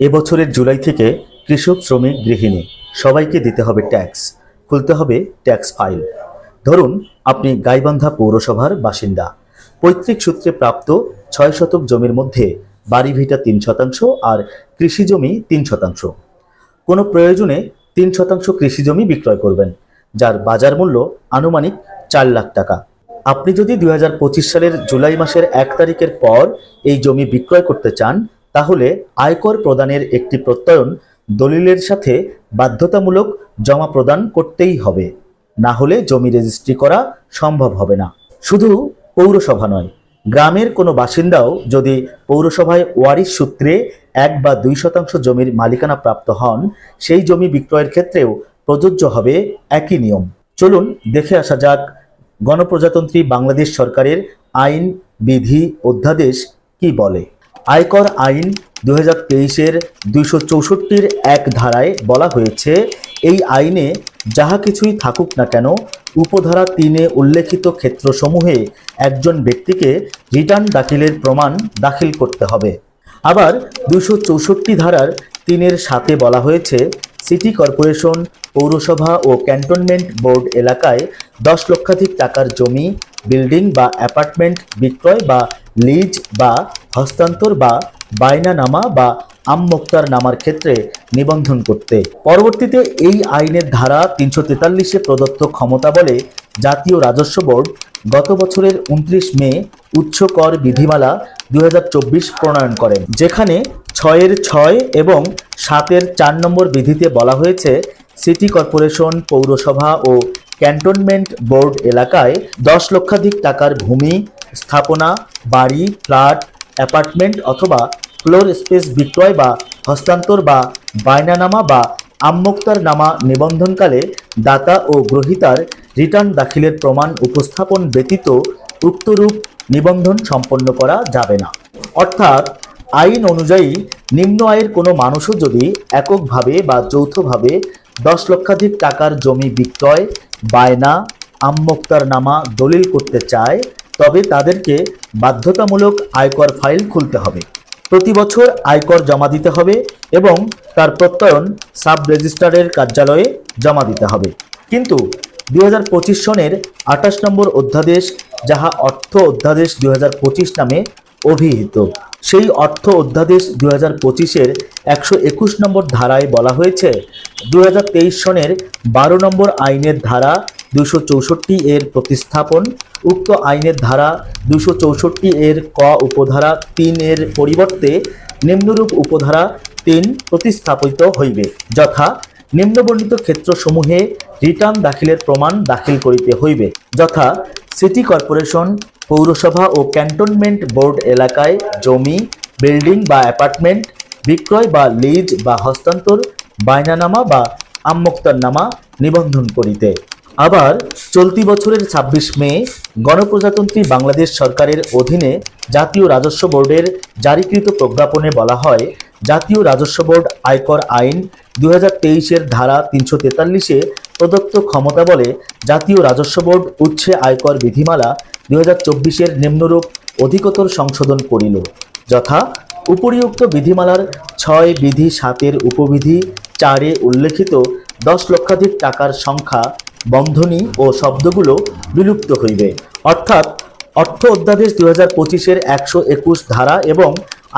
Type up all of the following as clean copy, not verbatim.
এবছরের জুলাই থেকে কৃষক, শ্রমিক, গৃহিণী সবাইকে দিতে হবে ট্যাক্স, খুলতে হবে ট্যাক্স ফাইল। ধরুন আপনি গাইবান্ধা পৌরসভার বাসিন্দা, পৈতৃক সূত্রে প্রাপ্ত ৬ শতক জমির মধ্যে বাড়ি ভিটা ৩% আর কৃষি জমি ৩%। কোনো প্রয়োজনে ৩% কৃষি জমি বিক্রয় করবেন, যার বাজার মূল্য আনুমানিক ৪ লাখ টাকা। আপনি যদি ২০২৫ সালের জুলাই মাসের ১ তারিখের পর এই জমি বিক্রয় করতে চান, তাহলে আয়কর প্রদানের একটি প্রত্যয়ন দলিলের সাথে বাধ্যতামূলক জমা প্রদান করতেই হবে, না হলে জমি রেজিস্ট্রি করা সম্ভব হবে না। শুধু পৌরসভা নয়, গ্রামের কোনো বাসিন্দাও যদি পৌরসভায় ওয়ারিশ সূত্রে ১ বা ২% জমির মালিকানা প্রাপ্ত হন, সেই জমি বিক্রয়ের ক্ষেত্রেও প্রযোজ্য হবে একই নিয়ম। চলুন দেখে আসা যাক গণপ্রজাতন্ত্রী বাংলাদেশ সরকারের আইন, বিধি, অধ্যাদেশ কি বলে। আয়কর আইন 2023-এর 264-র 1 ধারায় বলা হয়েছে, এই আইনে যাহা কিছুই থাকুক না কেন, উপধারা 3-এ উল্লেখিত ক্ষেত্রসমূহে একজন ব্যক্তিকে রিটার্ন দাখিলের প্রমাণ দাখিল করতে হবে। আবার 264 ধারার 3-এর 7-এ বলা হয়েছে, সিটি কর্পোরেশন, পৌরসভা ও ক্যান্টনমেন্ট বোর্ড এলাকায় 10 লক্ষাধিক টাকার জমি, বিল্ডিং বা অ্যাপার্টমেন্ট বিক্রয় বা লিজ বা হস্তান্তর বা বায়নানামা বা আমমোক্তার নামার ক্ষেত্রে নিবন্ধন করতে। পরবর্তীতে এই আইনের ধারা 343-এ প্রদত্ত ক্ষমতা বলে জাতীয় রাজস্ব বোর্ড গত বছরের 29 মে উচ্চ কর বিধিমালা 2024 প্রণয়ন করেন, যেখানে 6-এর 6 এবং 7-এর 4 নম্বর বিধিতে বলা হয়েছে, সিটি কর্পোরেশন, পৌরসভা ও ক্যান্টনমেন্ট বোর্ড এলাকায় 10 লক্ষাধিক টাকার ভূমি, স্থাপনা, বাড়ি, ফ্ল্যাট, অ্যাপার্টমেন্ট অথবা ফ্লোর স্পেস বিক্রয় বা হস্তান্তর বা বায়নানামা বা আমমোক্তার নামা নিবন্ধনকালে দাতা ও গ্রহীতার রিটার্ন দাখিলের প্রমাণ উপস্থাপন ব্যতীত উক্তরূপ নিবন্ধন সম্পন্ন করা যাবে না। অর্থাৎ আইন অনুযায়ী নিম্ন আয়ের কোনো মানুষও যদি এককভাবে বা যৌথভাবে 10 লক্ষাধিক টাকার জমি বিক্রয়, বায়না, আমমোক্তার নামা দলিল করতে চায়, তবে তাদেরকে বাধ্যতামূলক আয়কর ফাইল খুলতে হবে, প্রতি বছর আয়কর জমা দিতে হবে এবং তার প্রত্যয়ন সাব রেজিস্ট্রারের কার্যালয়ে জমা দিতে হবে। কিন্তু 2025 সনের 28 নম্বর অধ্যাদেশ, যাহা অর্থ অধ্যাদেশ 2025 নামে অভিহিত, সেই অর্থ অধ্যাদেশ 2025-এর 121 নম্বর ধারায় বলা হয়েছে, 2023 সনের 12 নম্বর আইনের ধারা 264 এর প্রতিস্থাপন উক্ত আইনের ধারা 264 এর ক উপধারা 3 এর পরিবর্তে নিম্নরূপ উপধারা 3 প্রতিস্থাপিত হইবে, যথা নিম্নবর্ণিত ক্ষেত্রসমূহে রিটার্ন দাখিলের প্রমাণ দাখিল করিতে হইবে, যথা সিটি কর্পোরেশন, পৌরসভা ও ক্যান্টনমেন্ট বোর্ড এলাকায় জমি, বিল্ডিং বা অ্যাপার্টমেন্ট বিক্রয় বা লিজ বা হস্তান্তর, বায়নানামা বা আমমোক্তার নামা নিবন্ধন করিতে। আবার চলতি বছরের 26 মে গণপ্রজাতন্ত্রী বাংলাদেশ সরকারের অধীনে জাতীয় রাজস্ব বোর্ডের জারিকৃত প্রজ্ঞাপনে বলা হয়, জাতীয় রাজস্ব বোর্ড আয়কর আইন 2023-এর ধারা 343-এ প্রদত্ত ক্ষমতা বলে জাতীয় রাজস্ব বোর্ড উচ্ছে আয়কর বিধিমালা 2024-এর নিম্নরূপ অধিকতর সংশোধন করিল, যথা উপরিউক্ত বিধিমালার 6 বিধি 7-এর উপবিধি 4-এ উল্লেখিত 10 লক্ষাধিক টাকার সংখ্যা, বন্ধনী ও শব্দগুলো বিলুপ্ত হইবে। অর্থাৎ অর্থ অধ্যাদেশ 2025-এর 121 ধারা এবং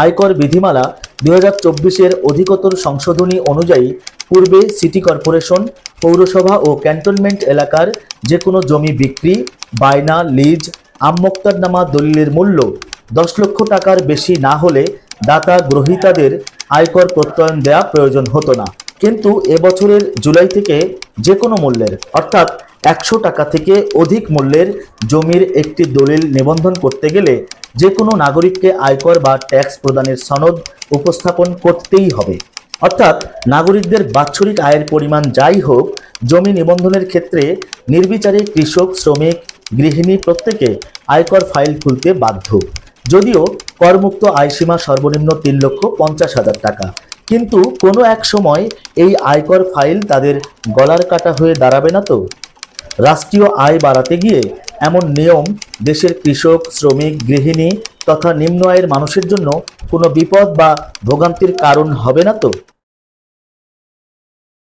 আয়কর বিধিমালা 2024-এর অধিকতর সংশোধনী অনুযায়ী পূর্বে সিটি কর্পোরেশন, পৌরসভা ও ক্যান্টনমেন্ট এলাকার যে কোনো জমি বিক্রি, বায়না, লিজ, আমমোক্তার নামা দলিলের মূল্য 10 লক্ষ টাকার বেশি না হলে দাতা গ্রহীতাদের আয়কর প্রত্যয়ন দেয়া প্রয়োজন হতো না। কিন্তু এবছরের জুলাই থেকে যে কোনো মূল্যের, অর্থাৎ 100 টাকা থেকে অধিক মূল্যের জমির একটি দলিল নিবন্ধন করতে গেলে যে কোনো নাগরিককে আয়কর বা ট্যাক্স প্রদানের সনদ উপস্থাপন করতেই হবে। অর্থাৎ নাগরিকদের বাৎসরিক আয়ের পরিমাণ যাই হোক, জমি নিবন্ধনের ক্ষেত্রে নির্বিচারে কৃষক, শ্রমিক, গৃহিণী প্রত্যেকে আয়কর ফাইল খুলতে বাধ্য। যদিও করমুক্ত আয়সীমা সর্বনিম্ন 3,50,000 টাকা, কিন্তু কোনো এক সময় এই আয়কর ফাইল তাদের গলার কাটা হয়ে দাঁড়াবে না তো? রাষ্ট্রীয় আয় বাড়াতে গিয়ে এমন নিয়ম দেশের কৃষক, শ্রমিক, গৃহিণী তথা নিম্ন আয়ের মানুষের জন্য কোনো বিপদ বা ভোগান্তির কারণ হবে না তো?